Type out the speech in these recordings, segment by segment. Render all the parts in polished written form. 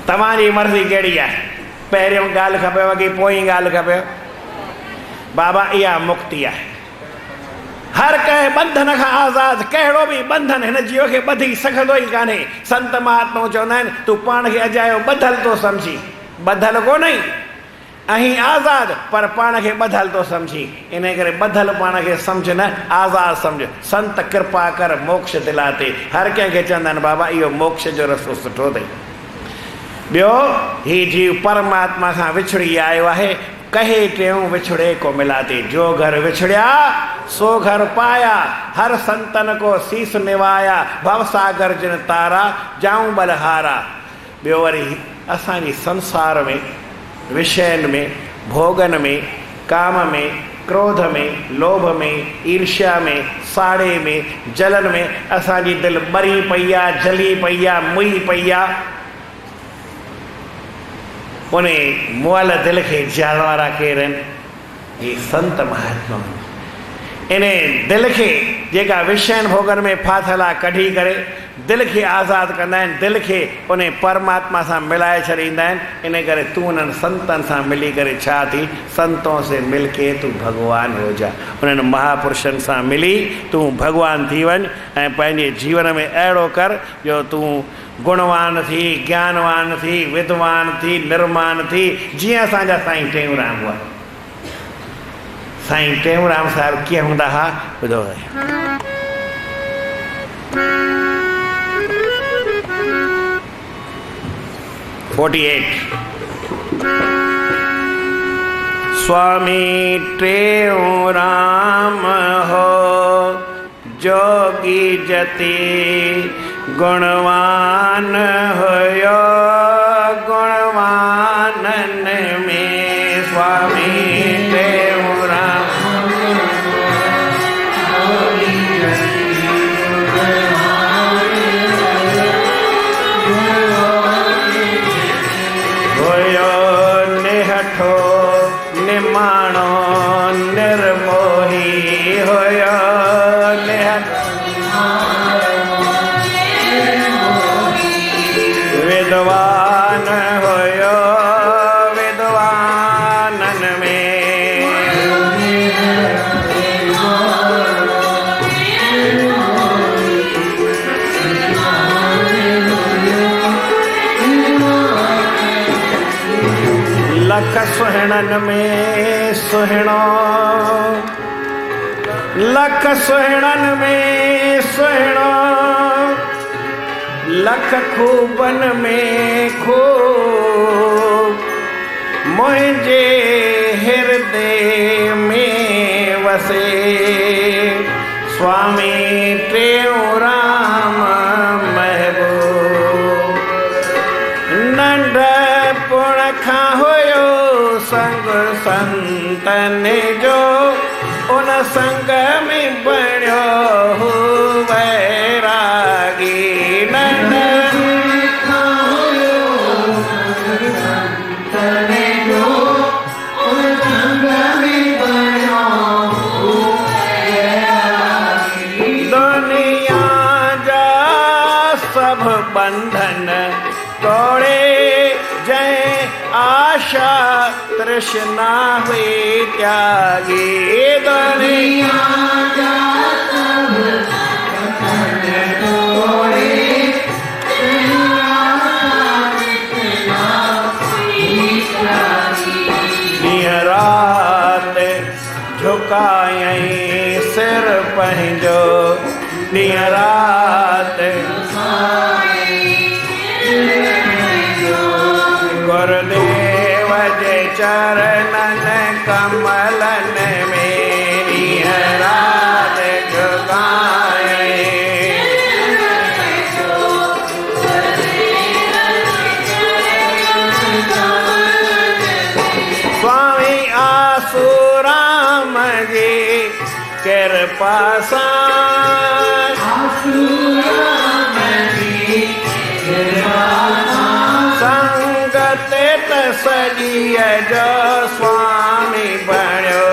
तव्हांजी मर्ज़ी कहिड़ी आहे? पहिरियों ॻाल्हि खपेव की पोइ ॻाल्हि खपेव? बाबा इहा मुक्ति आहे। हर कंहिं बंधन खां आज़ादु, कहिड़ो बि बंधन हिन जीव खे ॿधी सघंदो ई कान्हे। संत महात्माऊं चवंदा आहिनि तूं पाण खे अजायो ॿधल थो सम्झी, ॿधल कोन ई अहीं आज़ादु, पर पाण खे ॿधल थो सम्झी। इन करे ॿधल पाण खे सम्झ न, आज़ादु सम्झ। संत कृपा कर मोक्ष दिलाते, हर कंहिंखे चवंदा आहिनि बाबा इहो मोक्ष जो रस्तो सुठो अथई। ॿियो, हीउ जीव परमात्मा खां विछड़ी आयो आहे। कहे टियों विछड़े को मिलाते, जो घर विछड़िया सो घर पाया, हर संतन को शीस निवाया, भवसागर जिन तारा जाऊं बलहारा। ॿियो वरी असांजी संसार में, विषयनि में, भोगन में, काम में, क्रोध में, लोभ में, ईर्ष्या में, साड़े में, जलन में असांजी दिलि ॿरी पई आहे, जली पई आहे, मुई पई आहे। उन मुअल दिलि खे ॼाण वारा केरु आहिनि? ही संत महात्मा। इन दिलि खे जेका विषयनि भोगनि में फाथल आहे कढी करे दिलि खे आज़ादु कंदा आहिनि, दिलि खे उन परमात्मा सां मिलाए छॾींदा आहिनि। इन करे तूं उन्हनि संतनि सां मिली करे छा थी? संतों से मिल के तूं भॻवान हो जा। उन्हनि महापुरुषनि सां मिली तूं भॻवान थी वञ ऐं पंहिंजे जीवन में अहिड़ो कर जो तूं गुणवान थी, ज्ञानवान थी, विद्वान थी, निर्माण थी, जीअं असांजा साईं टेऊंराम हुआ। साईं टेऊंराम साहिब कीअं हूंदा हुआ ॿुधो। 48 स्वामी टेऊंराम हो जोगी जति गुणवान होयो, गुणवानन में स्वामी टेऊंराम होयो, निहठो निमाणो निर्मोही होयो, विद्वान होयो, विद्वानन में लख सुहिणन में सुहिणो, लख सुहिणन में सुहिणो, लख खूबन में खूब, मुझे हृदय में वसे स्वामी टेऊंराम महबूब। नंढपुण खां हुयो संग संतन जो, उन संग में बणियो वैरागी। बंधन तोड़े जय आशा तृष्णा हुई त्यागी। दुनिया रात झुकायई सिर पंहिंजो, ॾींहुं रात गुरुदेव जे चरणन कमलन में ॾींहुं रात झुकाए। स्वामी आसूराम जी कृपा सां, संगत त सॼीअ जो स्वामी बणियो।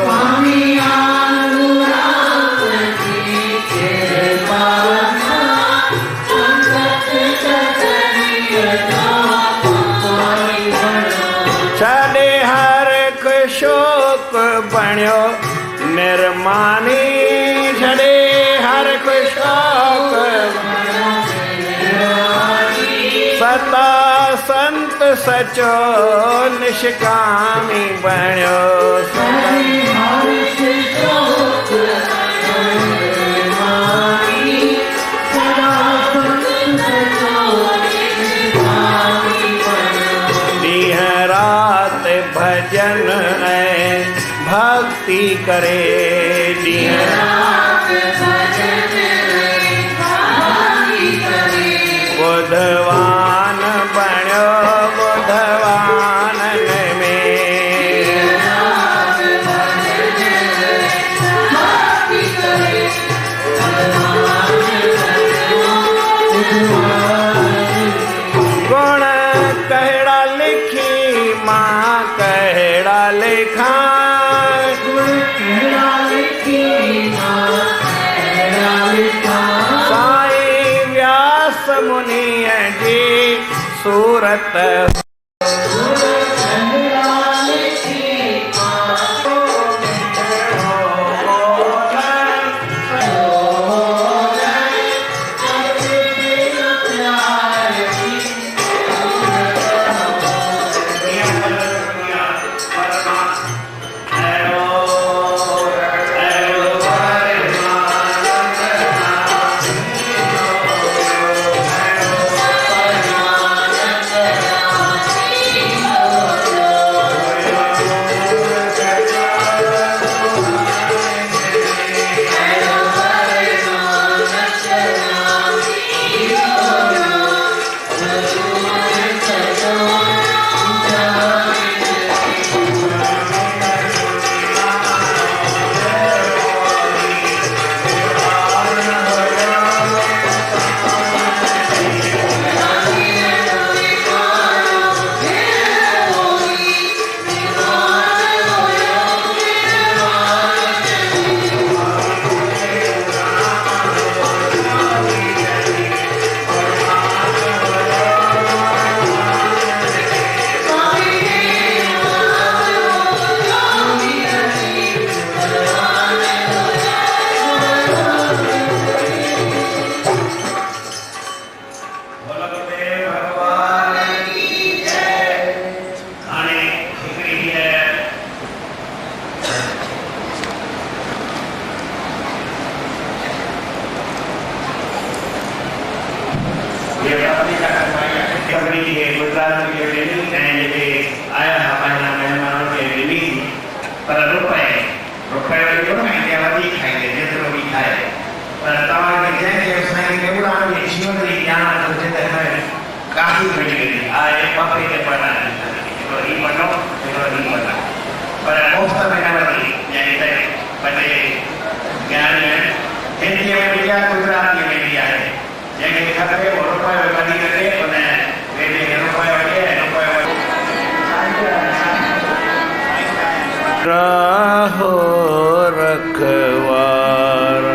स्वामी वाणी झड़े हर शौक सता संत सचो निष्कामी बण्यो दिन रात भजन भक्ति करे दिन बुधवान बण्यो बुधवान में गुण कहड़ा लिखी माँ कहड़ा लिखा साईं व्यास मुनि जी सूरत काफी मिल गई आए पकड़ी के पढ़ा तो ही बनो तो ही बना पर मुफ्त में न बनी यानी तक बने ज्ञान में हिंदी में दिया गुजराती में दिया है जैसे खतरे और रुपए में बनी करके उन्हें वेदे के रुपए राहो रखवारा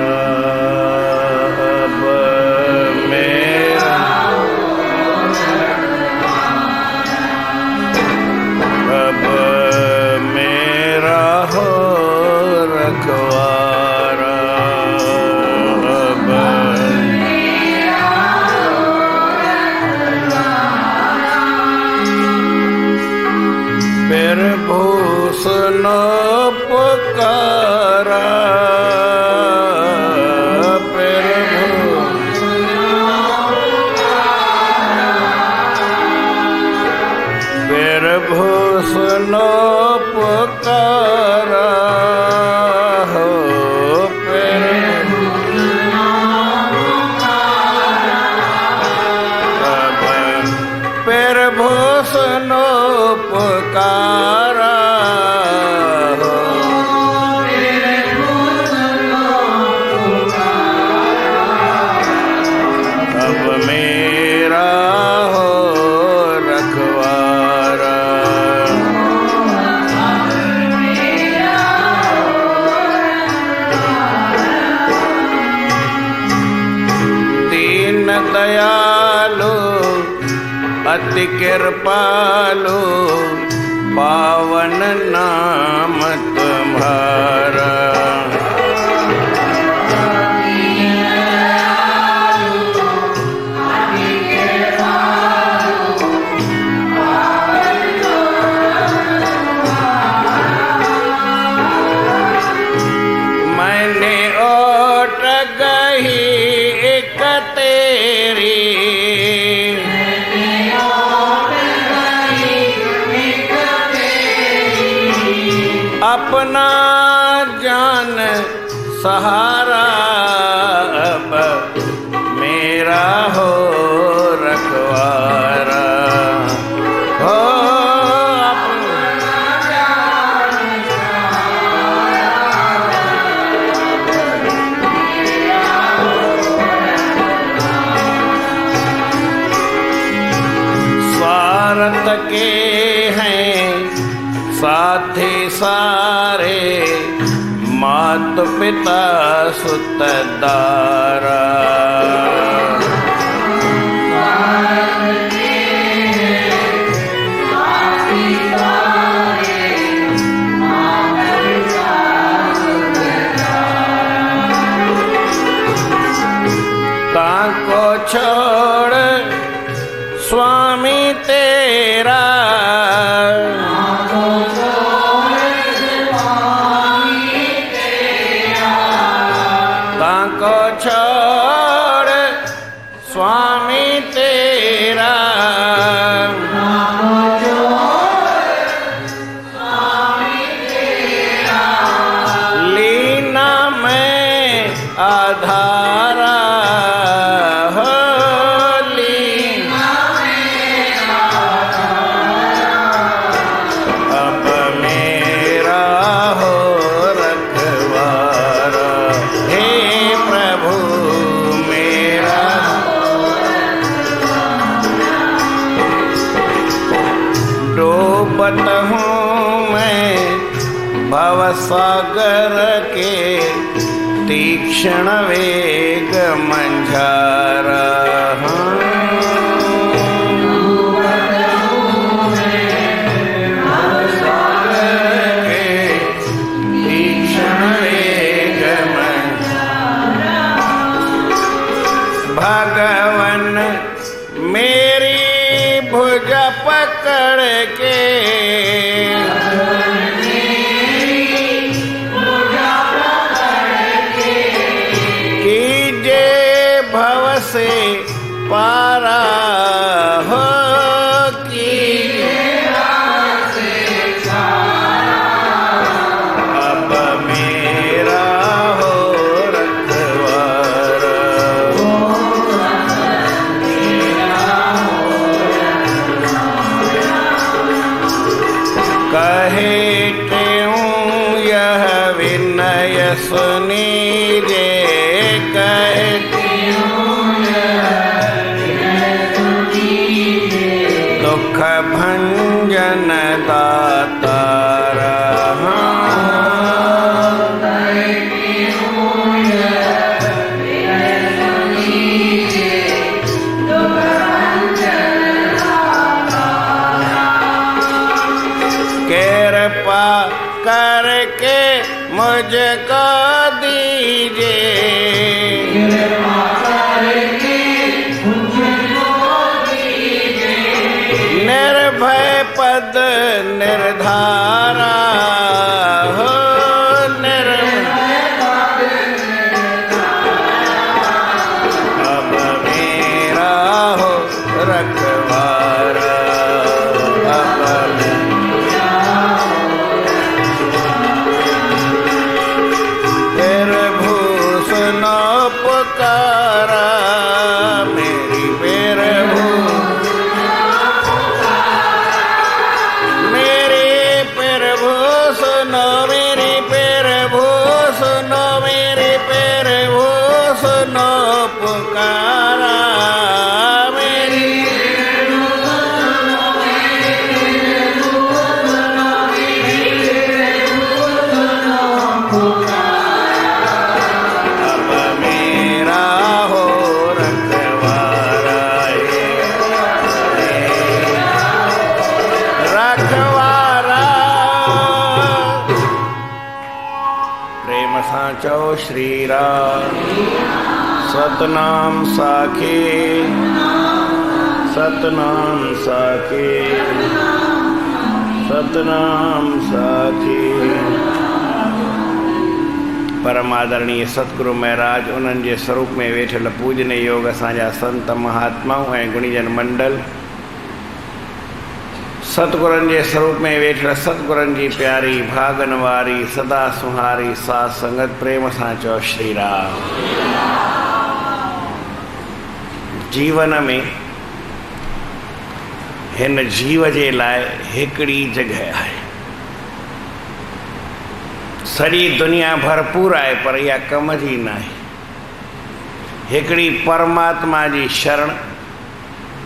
अति कृपालु पावन नाम तुम्हारा। अपना जान सहारा अब मेरा हो रखवारा हो स्वार्थ के हैं साथी सारे मात पिता सुत दारा ताको छोड़ स्वामी तेरा ताको छोड़ स्वामी तेरा लीना मैं आधारा डूबत हूँ मैं भवसागर के तीक्ष्ण वेग मंझारा भवसागर के तीक्ष्ण वेग मंझारा भगवन मेरी भुज पकड़ के कीजे भव से पारा हो अब मेरा हो रखवारा कहे क्यों यह विनय सुनीजे कहे दुख भंजन दातारा कृपा करके मुझको दीजिए निर्भय पद निर्धारा हो अब मेरा हो रखवारा पुकारा मेरी प्रभु सुनो मेरी प्रभु सुनो मेरी प्रभु सुनो पुकारा साचो श्री राम सतनाम साखे सतनाम साखे सतनाम साखे। परम आदरणीय सतगुरु महाराज उन्हनि जे स्वरूप में वेठल पूजनीय योग असांजा संत महात्माऊं ऐं गुणीजन मंडल सतगुरनि जे स्वरूप में वेठल सतगुरनि जी प्यारी भागन वारी सदा सुहारी साथ संगत प्रेम सां चओ श्री राम। जीवन में हिन जीव जे लाइ हिकिड़ी जगह आहे। सॼी दुनिया भरपूर आहे पर इहा कम जी न आहे। हिकिड़ी परमात्मा जी शरण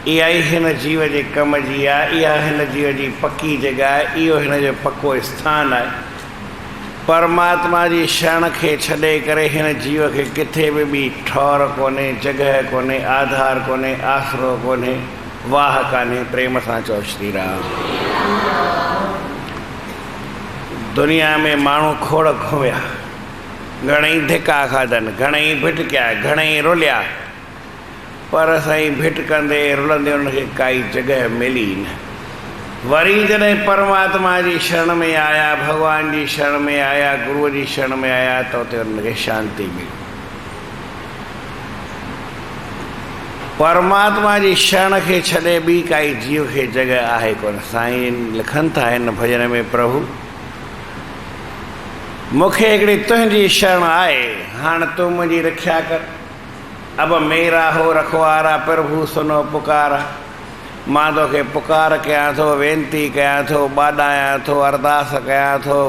इहा ई हिन जीव जे कम जी आहे। इहा हिन जीव जी पकी जगह आहे। इहो हिन जो पको स्थान आहे। परमात्मा जी शरण खे छॾे करे हिन जीव खे किथे बि ठौर कोन्हे, जगह कोन्हे, आधार कोन्हे, आसरो कोन्हे, वाह कान्हे। प्रेम सां चओ श्री राम। दुनिया में माण्हू खोड़ घुमिया, घणेई धिका खाधनि, घणेई भिटकिया, घणेई रुलिया, पर साईं भिटकंदे रुलंदे उनखे काई जगह मिली न। वरी जॾहिं परमात्मा जी शरण में आया, भगवान जी शरण में आया, गुरूअ जी शरण में आया त उते उनखे शांति मिली। परमात्मा जी शरण खे छॾे ॿी काई जीव खे जगह आहे कोन। साईं लिखनि था हिन भॼन में, प्रभु मूंखे हिकिड़ी तुंहिंजी शरण आहे, हाणे तूं मुंहिंजी रखिया कर। अब मेरा हो रखवारा प्रभु सुनो पुकारा। मां तोखे पुकार कयां थो, वेनती कयां थो, ॿाॾायां थो, अरदास कयां थो।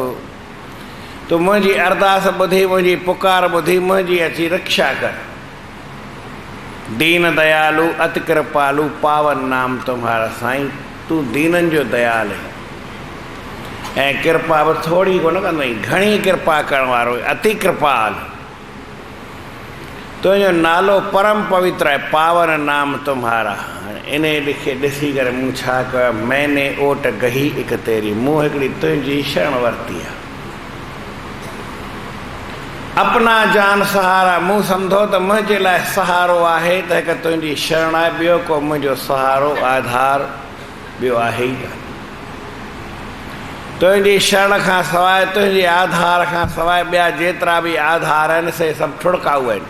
तूं मुंहिंजी अरदास ॿुधी, मुंहिंजी पुकार ॿुधी, मुंहिंजी अची रक्षा कर। दीन दयालु अति कृपालु पावन नाम तुम्हारा। साईं तूं दीननि जो दयाल है ऐं कृपा बि थोरी कोन कंदो आहीं, घणी कृपा करण वारो, अति कृपाल। तुंहिंजो नालो परम पवित्र है, पावन नाम तुम्हारा। इन खे ॾिसी करे मूं छा कयो, मैंने ओट गही हिकु तेरी, मूं हिकिड़ी तुंहिंजी शरण वरिती आहे। अपना जान सहारा, मूं सम्झो त मुंहिंजे लाइ सहारो आहे त हिकु तुंहिंजी शरण आहे। ॿियो को मुंहिंजो सहारो आधार ॿियो आहे ई कान। तुंहिंजी शरण खां सवाइ, तुंहिंजे आधार खां सवाइ ॿिया जेतिरा बि आधार आहिनि से सभु ठुड़काऊ आहिनि।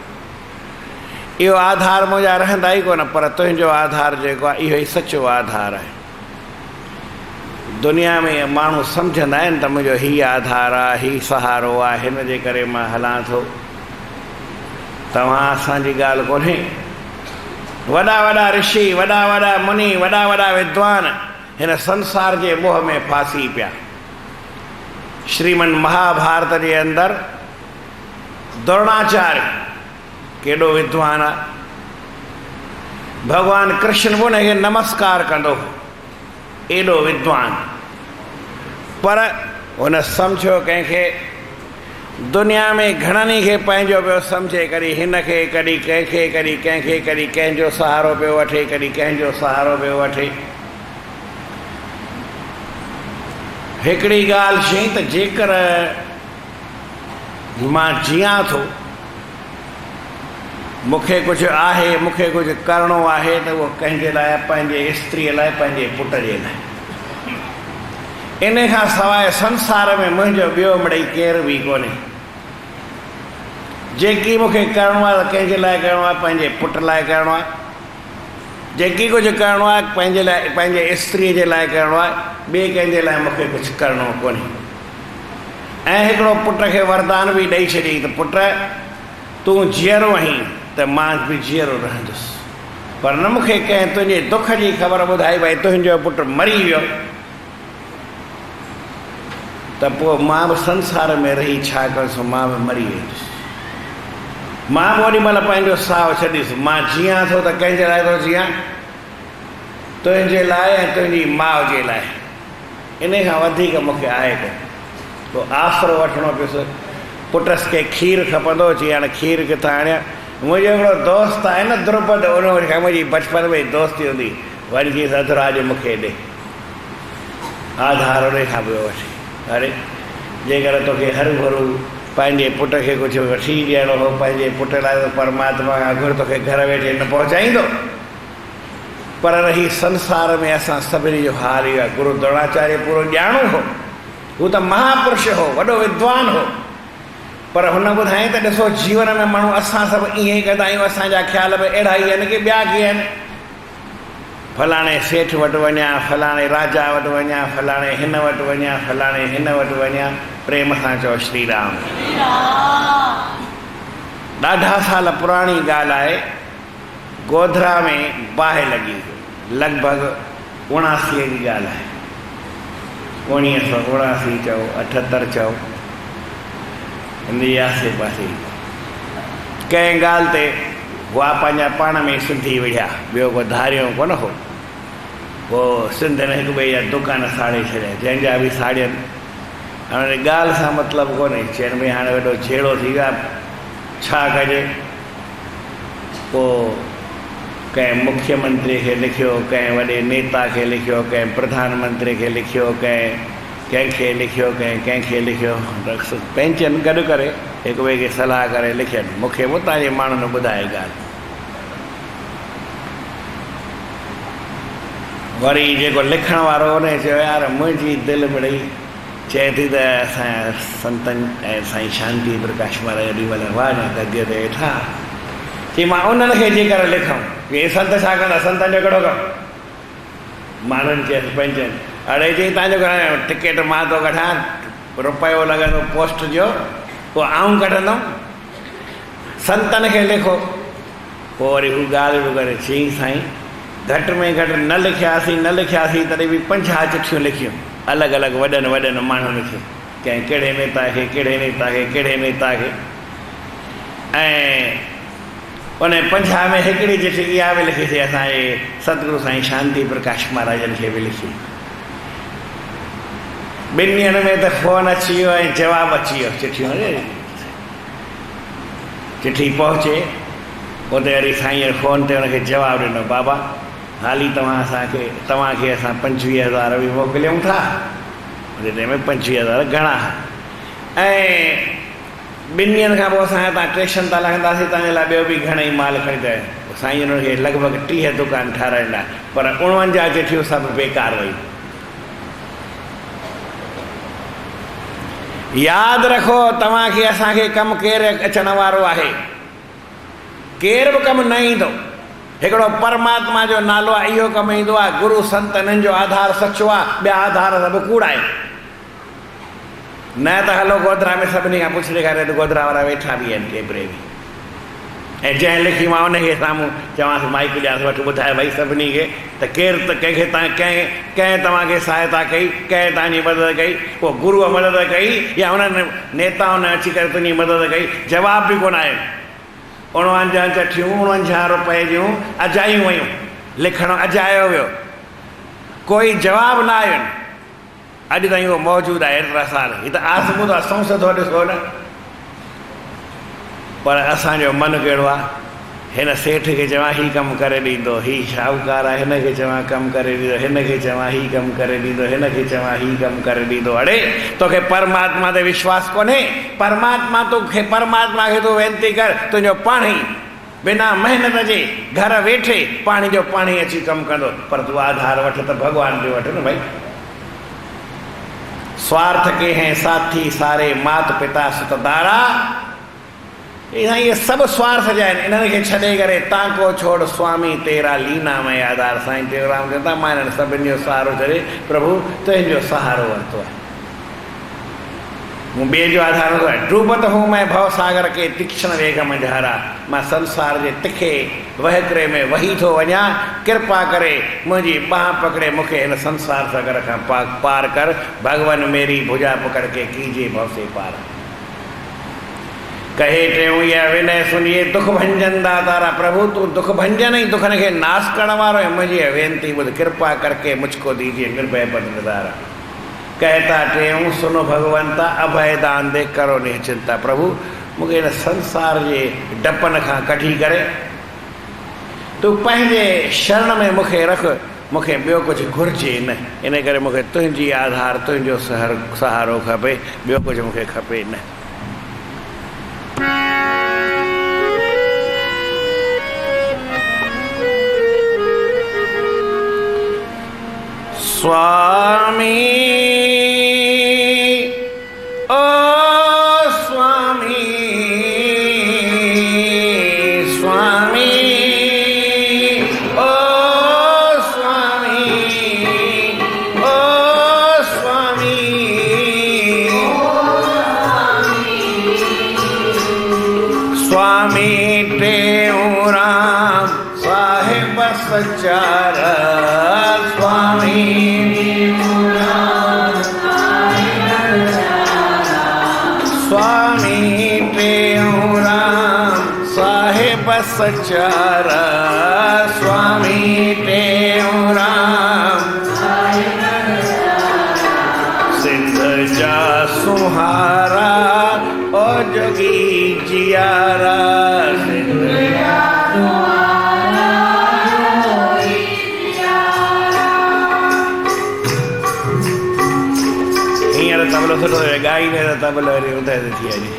इहो आधार मुंहिंजा रहंदा ई कोन, पर तुंहिंजो आधार जेको आहे इहो ई सचो आधार आहे। दुनिया में माण्हू सम्झंदा आहिनि त मुंहिंजो हीउ आधार आहे, हीउ सहारो आहे, हिन जे करे मां हलां थो। तव्हां असांजी ॻाल्हि कोन्हे। वॾा वॾा ऋषि, वॾा वॾा मुनि, वॾा वॾा विद्वान हिन संसार जे मोह में फासी पिया। श्रीमन महाभारत जे अंदरि द्रोणाचार्य केॾो विद्वान आहे। भगवान कृष्ण बि हुनखे नमस्कार कंदो हो, एॾो विद्वान। पर हुन सम्झो कंहिंखे दुनिया में घणनि खे पंहिंजो पियो सम्झे, कॾहिं हिन खे, कॾहिं कंहिंखे, कॾहिं कंहिंखे, कॾहिं कंहिंजो सहारो पियो वठे, कॾहिं कंहिंजो सहारो पियो वठे। हिकिड़ी ॻाल्हि चई त जेकर मां जियां थो, मूंखे कुझु आहे, मूंखे कुझु करिणो आहे त उहो कंहिंजे लाइ, पंहिंजे स्त्रीअ लाइ, पंहिंजे पुट जे लाइ। इन खां सवाइ संसार में मुंहिंजो ॿियो मिड़ई केर बि कोन्हे। जेकी मूंखे करिणो आहे त कंहिंजे लाइ करिणो आहे, पंहिंजे पुट लाइ करिणो आहे। जेकी कुझु करिणो आहे पंहिंजे लाइ, पंहिंजे स्त्रीअ जे लाइ करिणो आहे। ॿिए कंहिंजे लाइ मूंखे कुझु करिणो कोन्हे। ऐं हिकिड़ो पुट खे वरदान बि ॾेई छॾियईं त पुट तूं जीअरो आहीं त मां बि जीअरो रहंदुसि। पर न मूंखे कंहिं तुंहिंजे दुख जी ख़बर ॿुधाई भई तुंहिंजो पुटु मरी वियो त पोइ मां बि संसार में रही छा कंदुसि, मां बि मरी वेंदुसि। मां बि ओॾी महिल पंहिंजो साहु छॾीसि। मां जीअं थो त कंहिंजे लाइ थो जीअं, तुंहिंजे लाइ ऐं तुंहिंजी माउ जे लाइ। इन खां वधीक मूंखे आहे कोन। पोइ आसरो वठिणो पियुसि। पुटस खे खीरु खपंदो, चई हाणे खीरु किथां आणियां। मुंहिंजो हिकिड़ो दोस्त आहे न द्रुपद, उन खां मुंहिंजी बचपन में दोस्ती हूंदी। वरी चईसि अधराज मूंखे ॾे, आधार उन खां पियो वठी। अरे जेकर तोखे हर भरू पंहिंजे पुट खे कुझु वठी ॾियणो हो, पंहिंजे पुट लाइ त परमात्मा खां घुर तोखे घर वेठे न पहुचाईंदो। पर रही संसार में असां सभिनी जो हाल इहो आहे। गुरु द्रोणाचार्य पूरो ॼाणू हो, हू त महापुरुष हो, वॾो विद्वान हो। पर हुन ॿुधाईं त ॾिसो जीवन में माण्हू असां सभु ईअं ई कंदा आहियूं, असांजा ख़्याल बि अहिड़ा ई आहिनि कि ॿिया कीअं आहिनि। फलाणे सेठ वटि वञा, फलाणे राजा वटि वञा, फलाणे हिन वटि वञा, फलाणे हिन वटि वञा। प्रेम सां चओ श्री राम। ॾाढा साल पुराणी ॻाल्हि आहे। गोधरा में बाहि लॻी, लॻभॻि 79 जी ॻाल्हि आहे। 1979 चओ, 78 चओ, हिन जे आसे पासे कंहिं ॻाल्हि ते उहा पंहिंजा पाण में सिंधी विढ़िया, ॿियो को धारियो कोन हो। पोइ सिंधियुनि हिक ॿिए जा दुकान साड़े छॾिया, जंहिंजा बि साड़ियनि। हाणे ॻाल्हि सां मतिलबु कोन्हे, चइनि भई हाणे वॾो छेड़ो थी वियो आहे, छा कजे। पोइ कंहिं मुख्यमंत्री खे लिखियो, कंहिं वॾे नेता खे लिखियो, कंहिं प्रधानमंत्री खे लिखियो, कंहिंखे लिखियो, कंहिंखे लिखियो। पंहिंजनि गॾु करे हिक ॿिए खे सलाह करे लिखियनि। मूंखे बि तव्हांजे माण्हुनि ॿुधाए ॻाल्हि। वरी जेको लिखण वारो हुन चयो, यार मुंहिंजी दिलि मिड़ई चए थी त असांजा संतनि ऐं साईं शांति प्रकाश महाराज अॼु वञनि वाह न गद्य ते वेठा, चई मां उन्हनि खे जे करे लिखूं की हे संत छा कंदा, संतनि जो कहिड़ो कमु। माण्हुनि चयसि पंहिंजनि, अड़े चई तव्हांजो टिकेट मां थो कढां, रुपयो लॻंदो पोस्ट जो, पोइ आऊं कढंदुमि, संतनि खे लिखो। पोइ वरी हू ॻाल्हि बि करे चई साईं घटि में घटि न लिखियासीं तॾहिं बि 50 चिठियूं लिखियूं, अलॻि अलॻि वॾनि माण्हुनि खे, कंहिं कहिड़े नेता खे, कहिड़े नेता खे। ऐं उन 50 में हिकिड़ी चिठी इहा बि लिखीसीं असांजे सतगुरु साईं शांति प्रकाश महाराजनि खे बि लिखी। 2 ॾींहंनि में त फ़ोन अची वियो ऐं जवाबु अची वियो चिठियूं। चिठी पहुचे, उते वरी साईं फ़ोन ते हुनखे जवाबु ॾिनो, बाबा हाली तव्हांखे असां 25,000 बि मोकिलियूं था, उन में 25,000 घणा। ऐं 2 ॾींहंनि खां पोइ असां तव्हां स्टेशन तां लहंदासीं, तव्हांजे लाइ ॿियो बि घणेई माल खरीद। साईं हुनखे लॻभॻि 30 दुकान ठाराईंदा, पर 49 चिठियूं सभु बेकार वई। यादि रखो तव्हांखे असांखे कमु केरु अचण वारो आहे, केरु बि कमु न ईंदो। हिकिड़ो परमात्मा जो नालो आहे, इहो कमु ईंदो आहे। गुरू संत हिननि जो आधार सचो आहे, ॿिया आधार सभु कूड़ा आहिनि। न त हलो गोधरा में सभिनी खां पुछी ॾेखारे त गोधरा वारा वेठा बि आहिनि केतिरे बि। ऐं जंहिं लिखी मां उनखे साम्हूं चवांसि माइक ॾियांसि, वटि ॿुधाए भई सभिनी खे त केरु त कंहिंखे कंहिं तव्हांखे सहायता कई, कंहिं तव्हांजी मदद कई, पोइ गुरूअ मदद कई या उन्हनि नेताउनि अची करे तुंहिंजी मदद कई, जवाब बि कोन आहे। 49 चिठियूं 49 रुपए जूं अजायूं वयूं, लिखणु अजायो वियो, कोई जवाबु न आयो। अॼु ताईं उहो मौजूदु आहे एतिरा साल। हीअ त आज़मूद आहे, संसद ॾिसो न। पर असांजो मनु कहिड़ो आहे, हिन सेठ खे चवां हीउ कमु करे ॾींदो, हीउ शाहूकार आहे हिनखे चवां कमु करे ॾींदो, हिनखे चवां हीउ कमु करे ॾींदो, हिनखे चवां हीउ कमु करे ॾींदो। अड़े तोखे परमात्मा ते विश्वास कोन्हे? परमात्मा खे तूं वेनती कर, तुंहिंजो पाण ई बिना महिनत जे घर वेठे पाणी जो पाणी अची कमु कंदो। पर तूं आधार वठ त भॻवान जो वठ न भाई। स्वार्थ के हैं साथी सारे, मात पिता सुतदारा। ये सभु स्वार्थ जा आहिनि, इन्हनि खे छॾे करे ताको छोड़ स्वामी तेरा लीना में आधार। साईं टेऊंराम चवंदा मां इन्हनि सभिनि जो सहारो छॾे प्रभु तुंहिंजो सहारो वरितो आहे, मूं ॿिए जो आधार वरितो आहे। डूबत हूं मैं भव सागर के तीक्ष्ण वेग मंझारा, मां संसार जे तिखे वहकिरे में वही थो वञा, कृपा करे मुंहिंजी बाह पकड़े मूंखे हिन संसार सागर खां पार कर। भगवान मेरी भुजा पकड़ के कीजिए भव से पार। कहे टेऊं या विनय सुनिए दुख भंजन दातारा, प्रभु तू दुख भंजन ही दुखन के नाश करण वारो है, मुझे वेनती बुध कृपा करके मुझको दीजिए निर्भय पद निधारा। कहता टेऊं सुनो भगवंता, अभय दान दे करो नहीं चिंता। प्रभु मूंखे हिन संसार जे डपन खां कढी करे तू पंहिंजे शरण में मूंखे रख, मूंखे ॿियो कुझु घुरिजे न। इन करे मूंखे तुंहिंजी आधार तुंहिंजो सहारो खपे, ॿियो कुझु मूंखे खपे न। स्वामी ओ स्वामी, स्वामी ओ स्वामी। सचार स्वामी स्वामी टेऊराम साहिब सचार स्वामी टेऊराम सिंध जा सुहारा ओ जोगी जियारा सिंध जा तबलो सुठो गाई ने तबलो उधर थी अॼु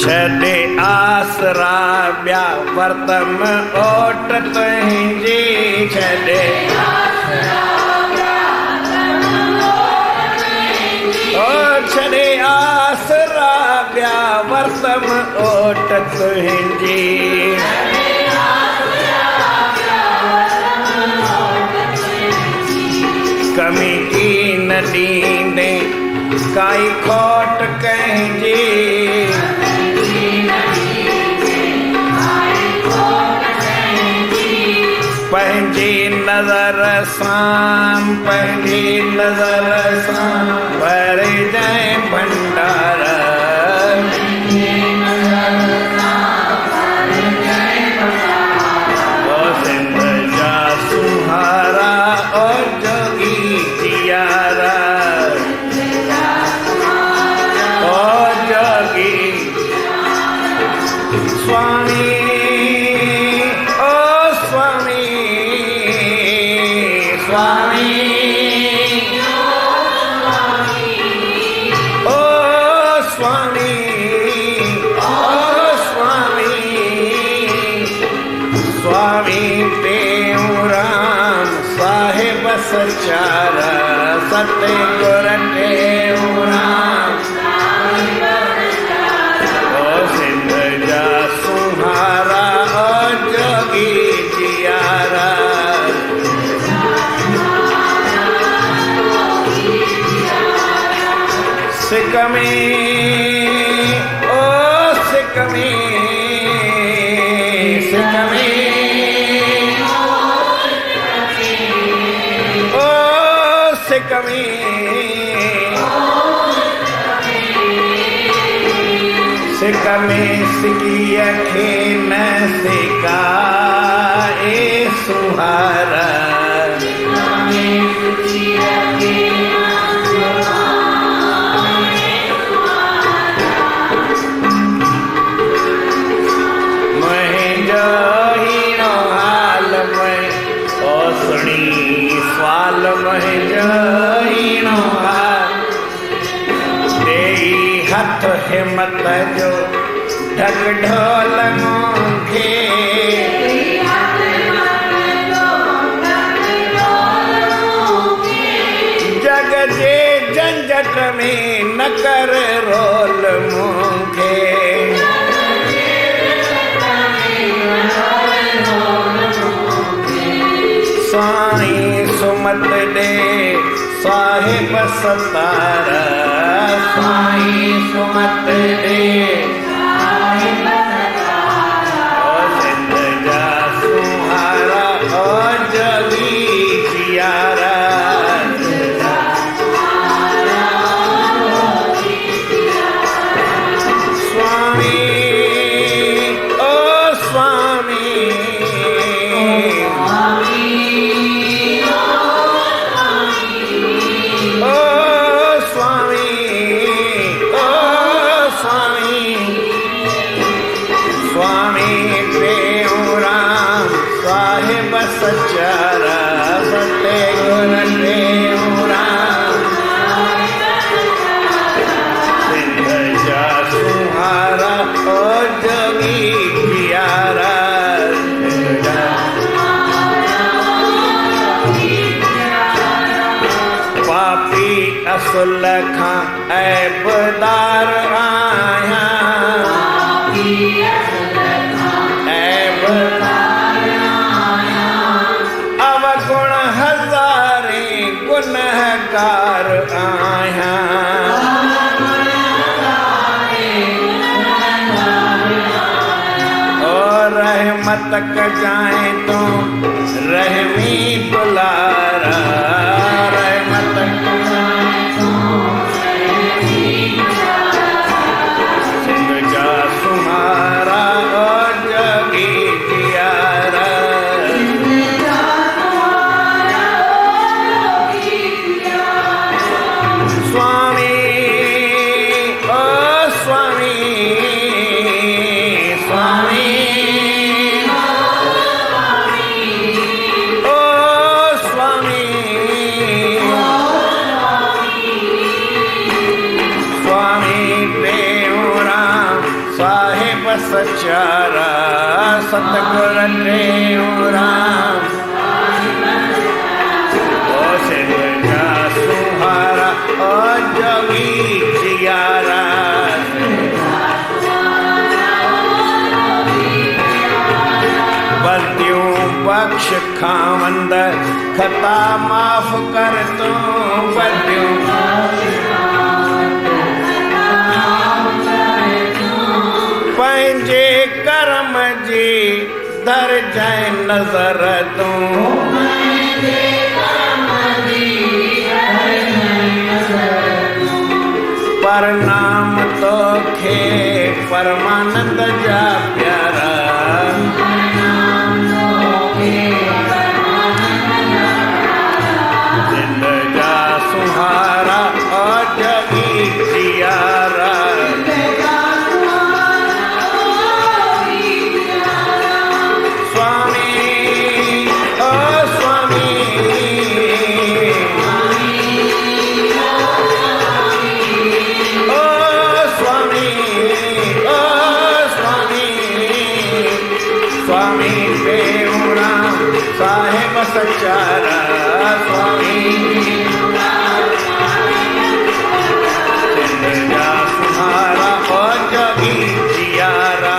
छॾे आसरा ॿिया वर्तम ओट तुंहिंजी छॾे ओ छॾे आसरा ॿिया वर्तम ओट तुंहिंजी कमी की न ॾींदे काई खोट कंहिंजी पंहिंजी नज़र सां भरे जाए भंडार ओ सिंध जा सुहारा ओ जोगी जियारा ओ जोगी स्वामी ओ स्वामी स्वामी ओ स्वामी ओ स्वामी स्वामी टेऊराम साहिब सचार सतगुर टेऊराम ओ सिंध जा सुहारा ओ जोगी जियारा सिक में ओ सिक में सिक में ओ सिक में सिक में सिकीअ खे न सिकाए सुहारा स्वाल महजो देई हथ हिम्मत जो ढक ढोल मूंखे जग जे झंझट में न कर रोल मूंखे साईं सुमत दे साहिब सतार साईं सुमत दे ओ सिंध जा सुहारा ओ जोगी जियारा स्वामी ओ स्वामी सचारा सतगुर टेऊराम सिंध जा सुहारा ओ जोगी जियारा पापी असुल खां ऐबदार आहियां अवगुण हज़ारे गुनहगार आहियां और रहमत तक जाए तो रहमी दुलारा, रहमत सिंध का सुहारा और जगी जियारा। स्वामी ओ स्वामी, स्वामी ओ स्वामी, स्वामी टेऊराम साहिब सचारा, सतगुर टेऊराम ओ सिंध का सुहारा और जोगी जियारा। बल्तियों बख्श खावंद खता माफ कर तू, बल्तियों पंहिंजे करम जी दर जाए नजर तू, परनाम तो खे परमानंद जा प्यारा। सिंध का सुहारा और जगी जियारा। स्वामी ओ स्वामी, स्वामी टेऊराम साहिब सचारा, स्वामी सिंध का सुहारा और जगी जियारा।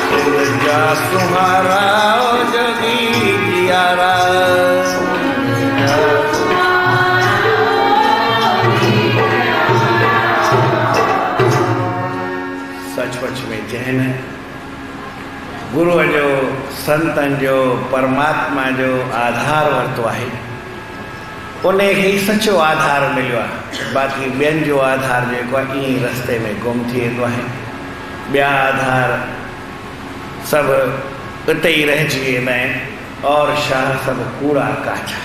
सिंध का सुहारा और जगी जियारा। सचमुच में जैन गुरु जो संतन जो परमात्मा जो आधार वरतो है, उन्हें ही सचो आधार मिलो है। बाकी बेन जो आधार जो इन रस्ते में गुम थी है, ब्या आधार सब उते ही रहिजी वेंदा आहिनि और शाह सब कूड़ा काचा।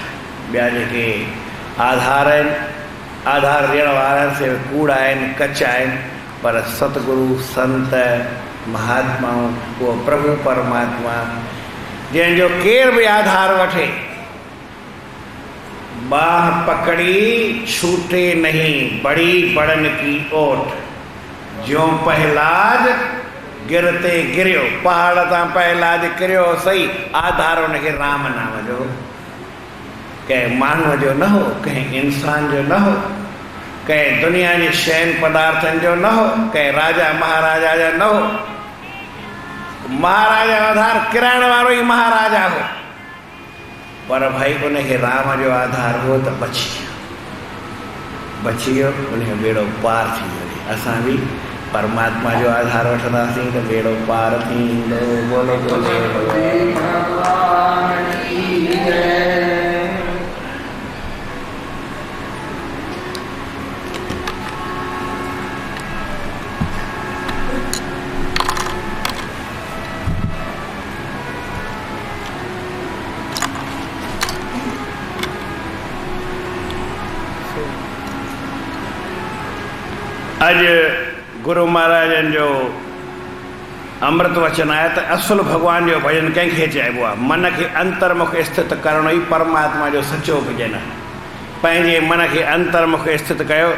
ब्या जेके आधार आहिनि, आधार ॾियण वारनि से कूड़ा आहिनि, कचा आहिनि, पर सतगुरु संत महात्माओं वो प्रभु परमात्मा जंहिंजो केर भी आधार वठे, बाह पकड़ी छूटे नहीं बड़ी बड़न की ओट, ज्यों पहलाज गिरते गिरियो, पहाड़ तां पहलाज किरियो सही, आधार उनखे राम नाम जो, कंहिं माण्हूअ जो न हो, कंहिं इंसान जो न हो, कंहिं दुनिया जी शयुनि पदार्थनि जो न हो, कंहिं राजा महाराजा जो न हो। महाराजा आधार किराइण वारो ई महाराजा हो, पर भाई उनखे राम जो आधार हो तो बची वियो, उनजो बेड़ो पार थी वियो। असां भी परमात्मा जो आधार वठंदासीं तो बेड़ो पार थींदो। बोलो भगवान की जय। अज गुरु महाराजन जो अमृत वचन आया तो असुल भगवान जो भजन कंहिंखे चइबो आहे, मन के अंतर्मुख स्थित करणो ई परमात्मा जो सचो भजन आहे। पंहिंजे मन के अंतर्मुख स्थित कयो,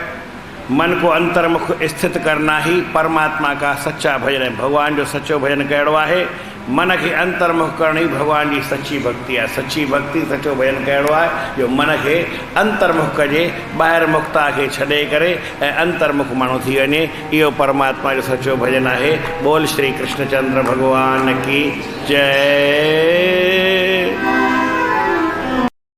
मन को अंतर्मुख स्थित करना ही परमात्मा का सच्चा भजन है। भगवान जो सच्चो भजन कहिड़ो आहे, मन के अंतर्मुख करणी भगवान की सच्ची भक्ति है। सच्ची भक्ति सच्चो भजन कहिड़ो आहे जो मन के अंतर्मुख कजे, ॿाहिरि मुक्ता के छॾे करे ऐं अंतर्मुख माण्हू थी वञे, इहो परमात्मा जो सच्चो भजन आहे। बोल श्री कृष्णचंद्र भगवान की जय।